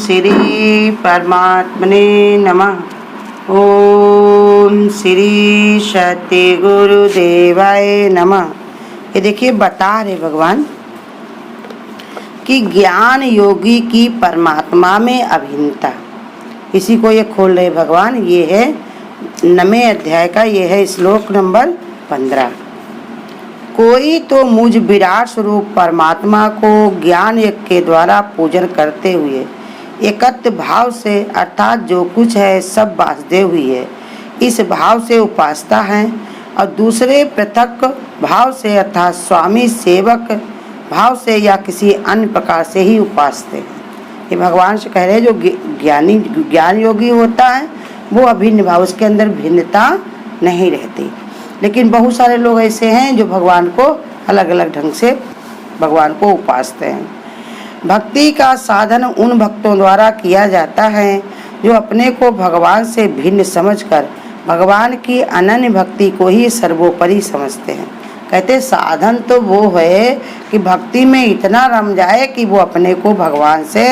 श्री परमात्मने नमः। ओम श्री सत्य गुरुदेवाय नमः। ये देखिए बता रहे भगवान कि ज्ञान योगी की परमात्मा में अभिन्नता, इसी को ये खोल रहे भगवान। ये है 9वें अध्याय का, ये है श्लोक नंबर 15। कोई तो मुझ विराट स्वरूप परमात्मा को ज्ञान यज्ञ के द्वारा पूजन करते हुए एकत्व भाव से, अर्थात जो कुछ है सब वासुदेव ही है, इस भाव से उपासता है, और दूसरे पृथक भाव से अर्थात स्वामी सेवक भाव से या किसी अन्य प्रकार से ही उपासते हैं। ये भगवान से कह रहे हैं जो ज्ञान योगी होता है वो अभिन्न भाव, उसके अंदर भिन्नता नहीं रहती। लेकिन बहुत सारे लोग ऐसे हैं जो भगवान को अलग अलग ढंग से भगवान को उपासते हैं। भक्ति का साधन उन भक्तों द्वारा किया जाता है जो अपने को भगवान से भिन्न समझकर भगवान की अनन्य भक्ति को ही सर्वोपरि समझते हैं। कहते साधन तो वो है कि भक्ति में इतना रम जाए कि वो अपने को भगवान से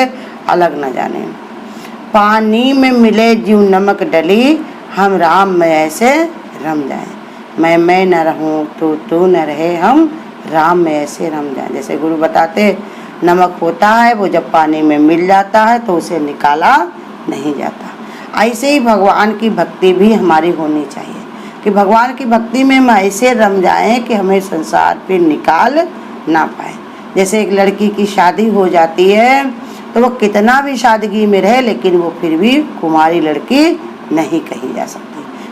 अलग न जाने। पानी में मिले जीव नमक डली, हम राम में ऐसे रम जाएं। मैं न रहूं तू न रहे, हम राम में ऐसे रम जाएं। जैसे गुरु बताते नमक होता है वो जब पानी में मिल जाता है तो उसे निकाला नहीं जाता। ऐसे ही भगवान की भक्ति भी हमारी होनी चाहिए कि भगवान की भक्ति में हम ऐसे रम जाएं कि हमें संसार पे निकाल ना पाए। जैसे एक लड़की की शादी हो जाती है तो वो कितना भी सादगी में रहे लेकिन वो फिर भी कुमारी लड़की नहीं कही जा सकती।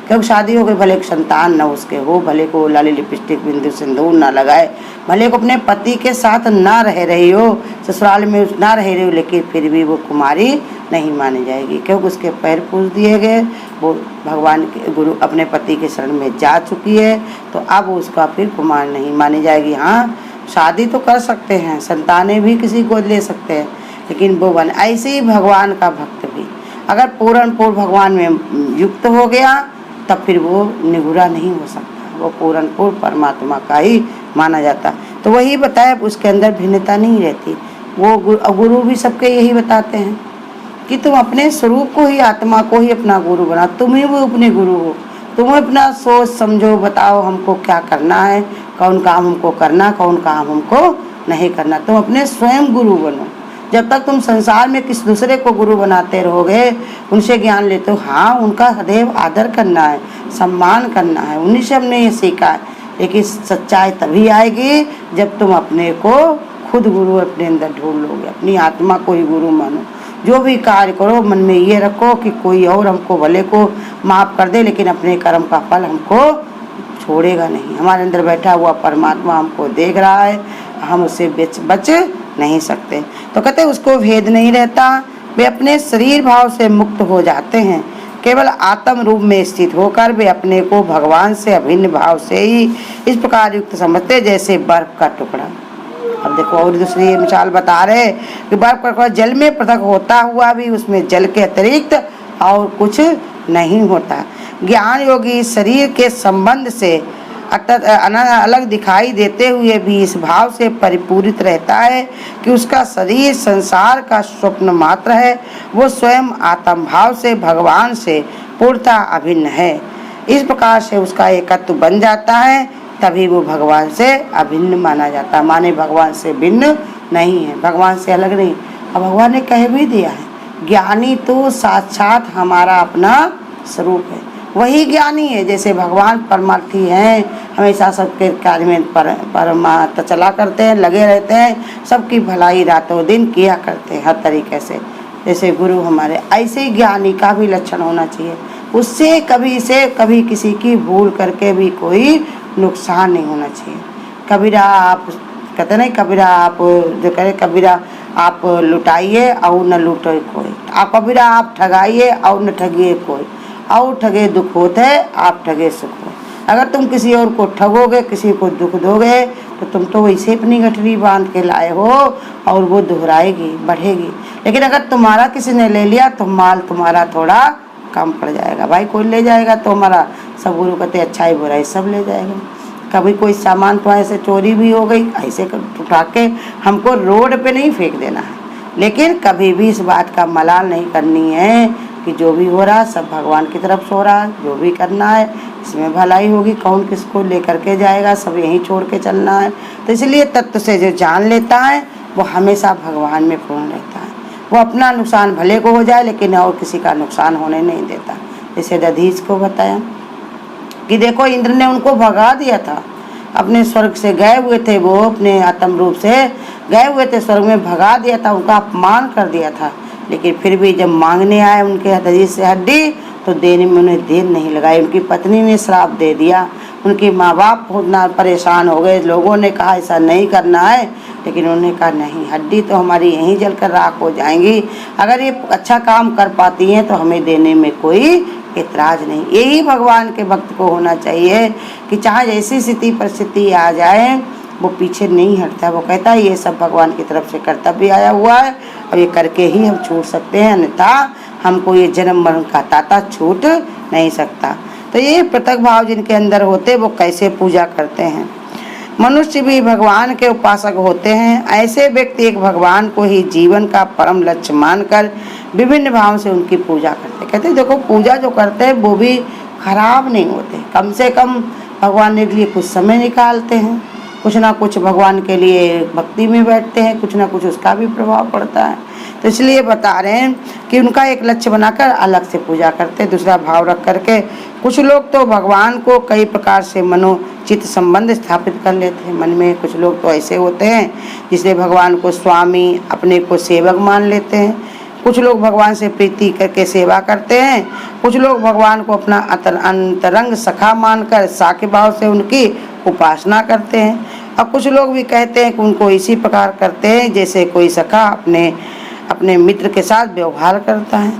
क्योंकि शादी हो गई, भले एक संतान न उसके हो, भले को लाली लिपस्टिक बिंदु सिंदूर ना लगाए, भले को अपने पति के साथ ना रह रही हो, ससुराल में ना रह रही हो, लेकिन फिर भी वो कुमारी नहीं मानी जाएगी। क्योंकि उसके पैर पूज दिए गए, वो भगवान के गुरु अपने पति के शरण में जा चुकी है, तो अब उसका फिर कुमार नहीं मानी जाएगी। हाँ, शादी तो कर सकते हैं, संतानें भी किसी को ले सकते हैं, लेकिन वो बन ऐसे ही भगवान का भक्त भी अगर पूर्ण भगवान में युक्त हो गया तब फिर वो निगुरा नहीं हो सकता, वो पूर्ण परमात्मा का ही माना जाता। तो वही बताया, उसके अंदर भिन्नता नहीं रहती। वो गुरु भी सबके यही बताते हैं कि तुम अपने स्वरूप को ही, आत्मा को ही अपना गुरु बना, तुम ही वो अपने गुरु हो। तुम अपना सोच समझो, बताओ हमको क्या करना है, कौन काम हमको करना, कौन काम हमको नहीं करना। तुम अपने स्वयं गुरु बनो। जब तक तुम संसार में किसी दूसरे को गुरु बनाते रहोगे, उनसे ज्ञान लेते हो, हाँ उनका सदैव आदर करना है, सम्मान करना है, उन्हीं से हमने ये सीखा है। लेकिन सच्चाई तभी आएगी जब तुम अपने को खुद गुरु अपने अंदर ढूंढ लोगे, अपनी आत्मा को ही गुरु मानो। जो भी कार्य करो मन में ये रखो कि कोई और हमको भले को माफ़ कर दे, लेकिन अपने कर्म का फल हमको छोड़ेगा नहीं। हमारे अंदर बैठा हुआ परमात्मा हमको देख रहा है, हम उससे बच नहीं सकते। तो कहते उसको भेद नहीं रहता, वे अपने शरीर भाव से मुक्त हो जाते हैं। केवल आत्म रूप में स्थित होकर वे अपने को भगवान से अभिन्न भाव से ही इस प्रकार युक्त समझते जैसे बर्फ का टुकड़ा। अब देखो और दूसरी मिसाल बता रहे कि बर्फ का टुकड़ा जल में पृथक होता हुआ भी उसमें जल के अतिरिक्त और कुछ नहीं होता। ज्ञान योगी शरीर के संबंध से अलग दिखाई देते हुए भी इस भाव से परिपूरित रहता है कि उसका शरीर संसार का स्वप्न मात्र है। वो स्वयं आत्म भाव से भगवान से पूर्णतः अभिन्न है। इस प्रकार से उसका एकत्व बन जाता है, तभी वो भगवान से अभिन्न माना जाता है। माने भगवान से भिन्न नहीं है, भगवान से अलग नहीं। अब भगवान ने कह भी दिया है, ज्ञानी तो साक्षात हमारा अपना स्वरूप है, वही ज्ञानी है। जैसे भगवान परमार्थी हैं, हमेशा सबके कार्य में परमात्मा चला करते हैं, लगे रहते हैं, सबकी भलाई रातों दिन किया करते हैं हर तरीके से। जैसे गुरु हमारे, ऐसे ही ज्ञानी का भी लक्षण होना चाहिए। उससे कभी किसी की भूल करके भी कोई नुकसान नहीं होना चाहिए। कबीरा आप कहते नहीं, कबीरा आप जो करे, कबीरा आप लुटाइए और न लूटे कोई, आप कबीरा आप ठगाइए और न ठगिए कोई, और ठगे दुख होते आप ठगे सुख हो। अगर तुम किसी और को ठगोगे, किसी को दुख दोगे, तो तुम तो वैसे अपनी गठरी बांध के लाए हो और वो दोहराएगी, बढ़ेगी। लेकिन अगर तुम्हारा किसी ने ले लिया तो माल तुम्हारा थोड़ा कम पड़ जाएगा। भाई कोई ले जाएगा तो हमारा सब गुरु कहते अच्छाई बुराई सब ले जाएगा। कभी कोई सामान तो ऐसे चोरी भी हो गई, ऐसे उठा के हमको रोड पे नहीं फेंक देना है, लेकिन कभी भी इस बात का मलाल नहीं करनी है कि जो भी हो रहा सब भगवान की तरफ से हो रहा है, जो भी करना है इसमें भलाई होगी, कौन किसको लेकर के जाएगा, सब यहीं छोड़ के चलना है। तो इसलिए तत्व से जो जान लेता है वो हमेशा भगवान में पूर्ण रहता है। वो अपना नुकसान भले को हो जाए लेकिन और किसी का नुकसान होने नहीं देता। जैसे दधीच को बताया कि देखो इंद्र ने उनको भगा दिया था, अपने स्वर्ग से गए हुए थे, वो अपने आत्म रूप से गए हुए थे, स्वर्ग में भगा दिया था, उनका अपमान कर दिया था। लेकिन फिर भी जब मांगने आए उनके हड्डी से हड्डी तो देने में उन्हें देर नहीं लगाई। उनकी पत्नी ने श्राप दे दिया, उनके माँ बाप बहुत ना परेशान हो गए। लोगों ने कहा ऐसा नहीं करना है, लेकिन उन्होंने कहा नहीं, हड्डी तो हमारी यहीं जलकर राख हो जाएंगी, अगर ये अच्छा काम कर पाती हैं तो हमें देने में कोई इतराज नहीं। यही भगवान के भक्त को होना चाहिए कि चाहे जैसी स्थिति परिस्थिति आ जाए वो पीछे नहीं हटता। वो कहता है ये सब भगवान की तरफ से कर्तव्य आया हुआ है और ये करके ही हम छूट सकते हैं, अन्यथा हमको ये जन्म मरण का ताता छूट नहीं सकता। तो ये पृथक भाव जिनके अंदर होते वो कैसे पूजा करते हैं। मनुष्य भी भगवान के उपासक होते हैं। ऐसे व्यक्ति एक भगवान को ही जीवन का परम लक्ष्य मानकर विभिन्न भाव से उनकी पूजा करते। कहते देखो पूजा जो करते हैं वो भी खराब नहीं होते, कम से कम भगवान के लिए कुछ समय निकालते हैं, कुछ ना कुछ भगवान के लिए भक्ति में बैठते हैं, कुछ ना कुछ उसका भी प्रभाव पड़ता है। तो इसलिए बता रहे हैं कि उनका एक लक्ष्य बनाकर अलग से पूजा करते, दूसरा भाव रख करके। कुछ लोग तो भगवान को कई प्रकार से मनोचित संबंध स्थापित कर लेते हैं मन में। कुछ लोग तो ऐसे होते हैं जिससे भगवान को स्वामी, अपने को सेवक मान लेते हैं। कुछ लोग भगवान से प्रीति करके सेवा करते हैं। कुछ लोग भगवान को अपना अंतरंग सखा मानकर साखे भाव से उनकी उपासना करते हैं। और कुछ लोग भी कहते हैं कि उनको इसी प्रकार करते हैं जैसे कोई सखा अपने मित्र के साथ व्यवहार करता है।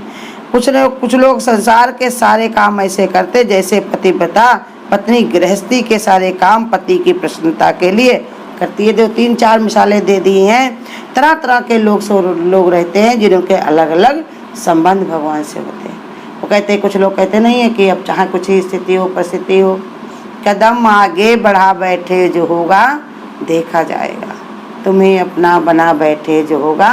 कुछ लोग संसार के सारे काम ऐसे करते जैसे पतिव्रता पत्नी गृहस्थी के सारे काम पति की प्रसन्नता के लिए करती है। जो 3-4 मिसालें दे दी हैं। तरह तरह के लोग रहते हैं जिनके अलग अलग संबंध भगवान से होते हैं। वो कहते हैं, कुछ लोग कहते नहीं है कि अब चाहे कुछ ही स्थिति हो परिस्थिति हो, कदम आगे बढ़ा बैठे जो होगा देखा जाएगा, तुम्हें अपना बना बैठे जो होगा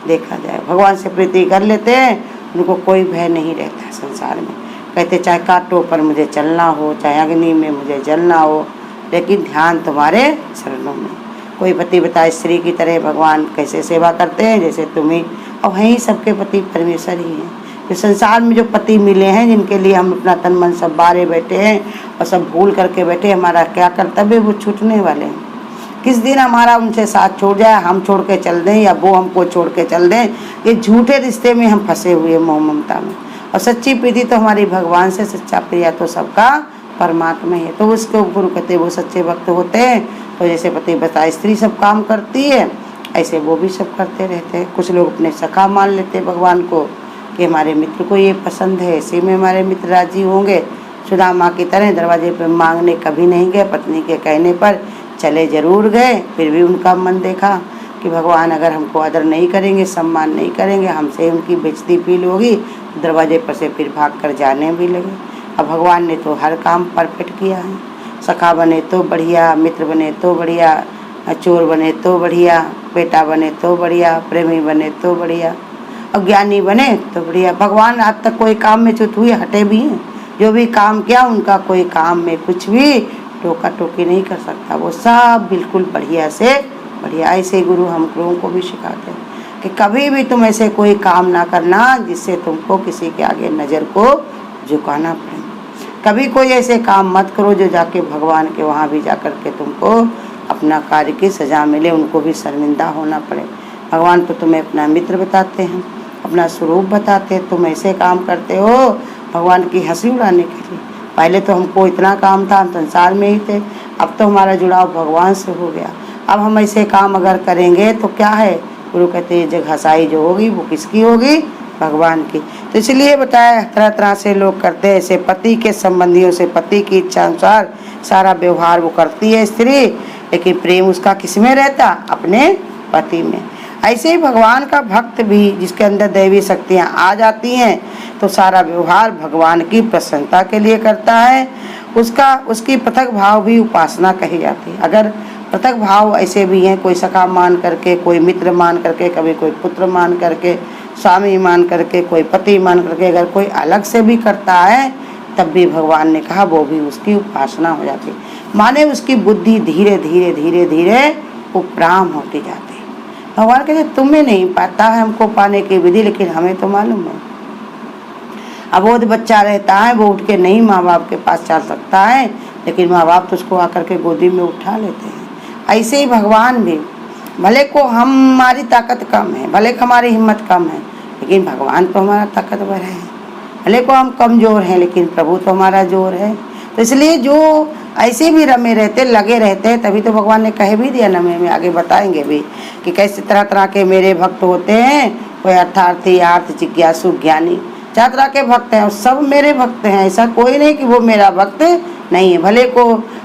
देखा जाएगा। भगवान से प्रीति कर लेते हैं, उनको कोई भय नहीं रहता संसार में। कहते चाहे कांटों पर मुझे चलना हो, चाहे अग्नि में मुझे जलना हो, लेकिन ध्यान तुम्हारे शरणों में। कोई पति बताए स्त्री की तरह भगवान कैसे सेवा करते हैं जैसे तुम्हें, और वहीं सबके पति परमेश्वर ही हैं। जो संसार में जो पति मिले हैं जिनके लिए हम अपना तन मन सब बारे बैठे हैं और सब भूल करके बैठे, हमारा क्या कर्तव्य वो छूटने वाले हैं। किस दिन हमारा उनसे साथ छोड़ जाए, हम छोड़ के चल दें या वो हमको छोड़ के चल दें, ये झूठे रिश्ते में हम फंसे हुए मोह ममता में। और सच्ची प्रीति तो हमारी भगवान से, सच्चा प्रिया तो सबका परमात्मा है। तो उसके गुरु कहते वो सच्चे भक्त होते हैं। तो जैसे पति बताए स्त्री सब काम करती है ऐसे वो भी सब करते रहते हैं। कुछ लोग अपने सखा मान लेते हैं भगवान को कि हमारे मित्र को ये पसंद है, इसी में हमारे मित्र राजी होंगे। सुदामा की तरह दरवाजे पर मांगने कभी नहीं गए, पत्नी के कहने पर चले जरूर गए, फिर भी उनका मन देखा कि भगवान अगर हमको आदर नहीं करेंगे, सम्मान नहीं करेंगे, हमसे उनकी बेइज्जती फील होगी, दरवाजे पर से फिर भाग कर जाने भी लगे। अब भगवान ने तो हर काम परफेक्ट किया है। सखा बने तो बढ़िया, मित्र बने तो बढ़िया, चोर बने तो बढ़िया, बेटा बने तो बढ़िया, प्रेमी बने तो बढ़िया, और ज्ञानी बने तो बढ़िया। भगवान आज तक कोई काम में चुत हुए हटे भी हैं। जो भी काम किया उनका कोई काम में कुछ भी टोका टोकी नहीं कर सकता, वो सब बिल्कुल बढ़िया से बढ़िया। ऐसे गुरु हम लोगों को भी सिखाते हैं कि कभी भी तुम ऐसे कोई काम ना करना जिससे तुमको किसी के आगे नज़र को झुकाना पड़े। कभी कोई ऐसे काम मत करो जो जाके भगवान के वहाँ भी जा कर के तुमको अपना कार्य की सज़ा मिले, उनको भी शर्मिंदा होना पड़े। भगवान तो तुम्हें अपना मित्र बताते हैं, अपना स्वरूप बताते हैं। तुम ऐसे काम करते हो भगवान की हंसी उड़ाने के लिए। पहले तो हमको इतना काम था, हम संसार में ही थे, अब तो हमारा जुड़ाव भगवान से हो गया। अब हम ऐसे काम अगर करेंगे तो क्या है, गुरु कहते हैं जग हंसाई जो होगी वो किसकी होगी, भगवान की। तो इसलिए बताया तरह तरह से लोग करते हैं। ऐसे पति के संबंधियों से पति की इच्छा अनुसार सारा व्यवहार वो करती है स्त्री, लेकिन प्रेम उसका किस में रहता, अपने पति में। ऐसे ही भगवान का भक्त भी जिसके अंदर दैवी शक्तियाँ आ जाती हैं तो सारा व्यवहार भगवान की प्रसन्नता के लिए करता है। उसकी पृथक भाव भी उपासना कही जाती है। अगर पृथक भाव ऐसे भी हैं, कोई सखा मान करके, कोई मित्र मान करके, कभी कोई पुत्र मान करके, स्वामी मान करके, कोई पति मान करके। अगर कोई अलग से भी करता है तब भी भगवान ने कहा वो भी उसकी उपासना हो जाती, माने उसकी बुद्धि धीरे धीरे धीरे धीरे उपराम होती जाती। भगवान कहते तुम्हें नहीं पता है हमको पाने की विधि, लेकिन हमें तो मालूम है। अबोध बच्चा रहता है, वो उठ के नहीं माँ बाप के पास चल सकता है, लेकिन माँ बाप तो उसको आकर के गोदी में उठा लेते हैं। ऐसे ही भगवान भी, भले को हमारी ताकत कम है, भले को हमारी हिम्मत कम है, लेकिन भगवान तो हमारा ताकतवर है। भले को हम कमजोर हैं, लेकिन प्रभु तो हमारा जोर है। तो इसलिए जो ऐसे भी रमे रहते, लगे रहते हैं, तभी तो भगवान ने कह भी दिया नमे में, आगे बताएंगे भी कि कैसे तरह तरह के मेरे भक्त होते हैं। कोई अर्थार्थी, अर्थ जिज्ञासु, ज्ञानी, चार तरह के भक्त हैं, सब मेरे भक्त हैं। ऐसा कोई नहीं कि वो मेरा भक्त नहीं है। भले को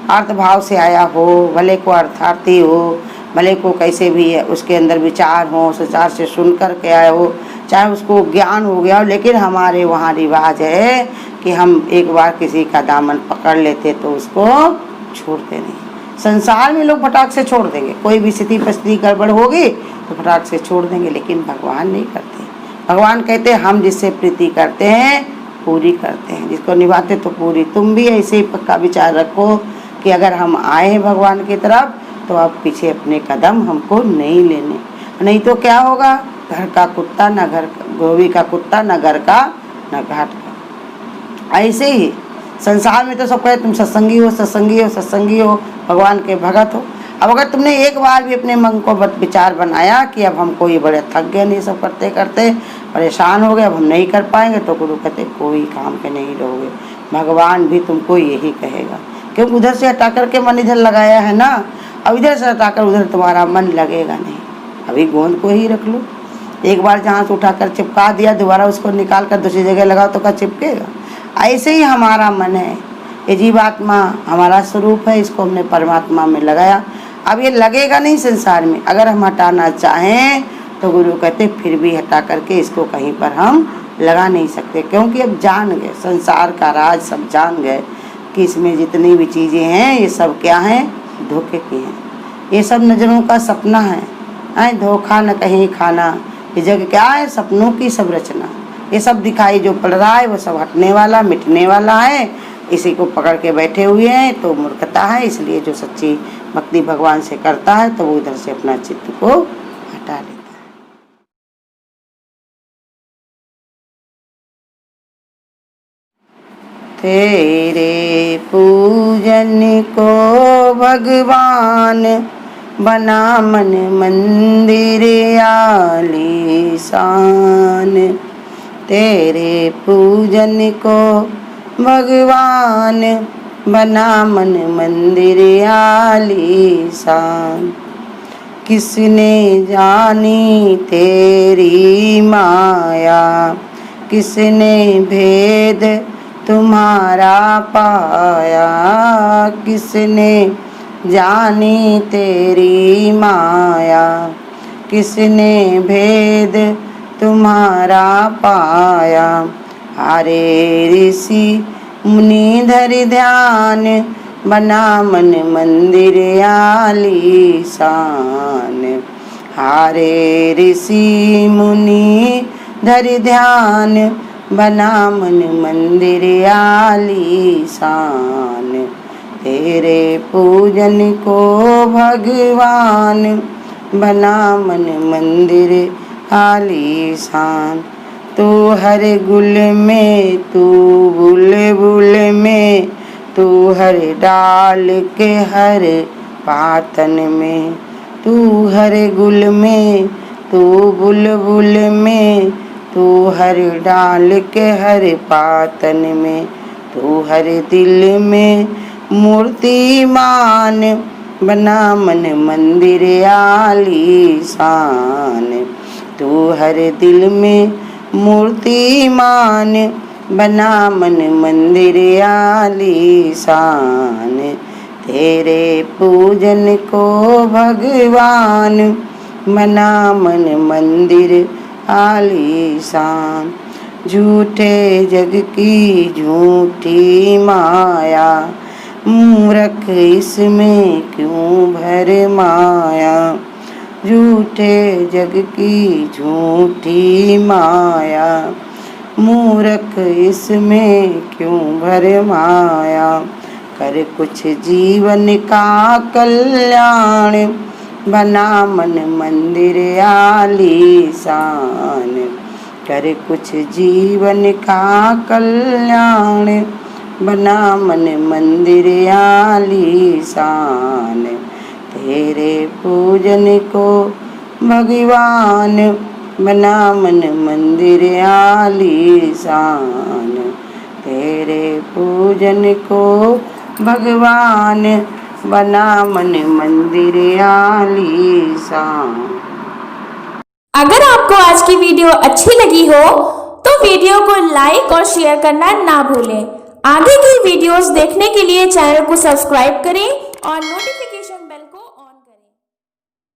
अर्थ भाव से आया हो, भले को अर्थार्थी हो, भले को कैसे भी है उसके अंदर विचार हो, उस विचार से सुन कर के आया हो, चाहे उसको ज्ञान हो गया हो, लेकिन हमारे वहाँ रिवाज है कि हम एक बार किसी का दामन पकड़ लेते तो उसको छोड़ते नहीं। संसार में लोग फटाक से छोड़ देंगे, कोई भी स्थिति परिस्थिति गड़बड़ होगी तो फटाक से छोड़ देंगे, लेकिन भगवान नहीं करते। भगवान कहते हैं हम जिससे प्रीति करते हैं पूरी करते हैं, जिसको निभाते तो पूरी। तुम भी ऐसे ही पक्का विचार रखो कि अगर हम आए हैं भगवान की तरफ तो आप पीछे अपने कदम हमको नहीं लेने, नहीं तो क्या होगा, घर का कुत्ता न घर, गोभी का कुत्ता न घर का न घाट का। ऐसे ही संसार में तो सब कहे तुम सत्संगी हो, सत्संगी हो, सत्संगी हो, भगवान के भगत हो। अब अगर तुमने एक बार भी अपने मन को विचार बनाया कि अब हमको ये बड़े थक गए, नहीं सब करते करते परेशान हो गए, अब हम नहीं कर पाएंगे, तो गुरु कहते कोई काम के नहीं रहोगे। भगवान भी तुमको यही कहेगा, क्योंकि उधर से हटा करके मन इधर लगाया है ना, अब इधर से हटाकर उधर तुम्हारा मन लगेगा नहीं। अभी गोंद को ही रख लो, एक बार जहाँ से उठाकर चिपका दिया, दोबारा उसको निकाल कर दूसरी जगह लगाओ तो क्या चिपकेगा। ऐसे ही हमारा मन है, ये जीवात्मा हमारा स्वरूप है, इसको हमने परमात्मा में लगाया। अब ये लगेगा नहीं संसार में, अगर हम हटाना चाहें तो गुरु कहते फिर भी हटा करके इसको कहीं पर हम लगा नहीं सकते, क्योंकि अब जान गए संसार का राज, सब जान गए कि इसमें जितनी भी चीज़ें हैं ये सब क्या हैं, धोखे की हैं। ये सब नजरों का सपना है, धोखा न कहीं खाना। ये जग क्या है, सपनों की सब रचना। ये सब दिखाई जो पड़ रहा है वो सब हटने वाला, मिटने वाला है। इसी को पकड़ के बैठे हुए हैं तो मूर्खता है। इसलिए जो सच्ची भक्ति भगवान से करता है तो वो इधर से अपना चित्त को हटा लेता है। तेरे पूजन को भगवान बना मन मंदिर आलीशान। तेरे पूजन को भगवान बना मन मंदिर आलीशान। किसने जानी तेरी माया, किसने भेद तुम्हारा पाया। किसने जानी तेरी माया, किसने भेद तुम्हारा पाया। हारे ऋषि मुनि धरि ध्यान, बना मन मंदिर आलीशान। हारे ऋषि मुनि धरि ध्यान, बना मन मंदिर आलीशान। तेरे पूजन को भगवान बना मन मंदिर आलीशान। तू हर गुल में, तू बुलबुल में, तू हर डाल के हर पातन में। तू हर गुल में, तू बुलबुल में, तू हर डाल के हर पातन में। तू हर दिल में मूर्तिमान, बना मन मंदिर आलीशान। तू हर दिल में मूर्तिमान, बना मन मंदिर आलीशान। तेरे पूजन को भगवान बना मन मंदिर आलीशान। झूठे जग की झूठी माया, मूर्ख इसमें क्यों भर माया, झूठे जग की झूठी माया, मूर्ख इसमें क्यों भर माया। कर कुछ जीवन का कल्याण, बना मन मंदिर आलीशान। कर कुछ जीवन का कल्याण, बना मन मंदिर आलीशान। तेरे पूजन को भगवान, बना मन मंदिर आलीशान। तेरे पूजन को भगवान, बना मन मंदिर आलीशान। अगर आपको आज की वीडियो अच्छी लगी हो तो वीडियो को लाइक और शेयर करना ना भूलें। आगे की वीडियोस देखने के लिए चैनल को सब्सक्राइब करें और नोटिफिकेशन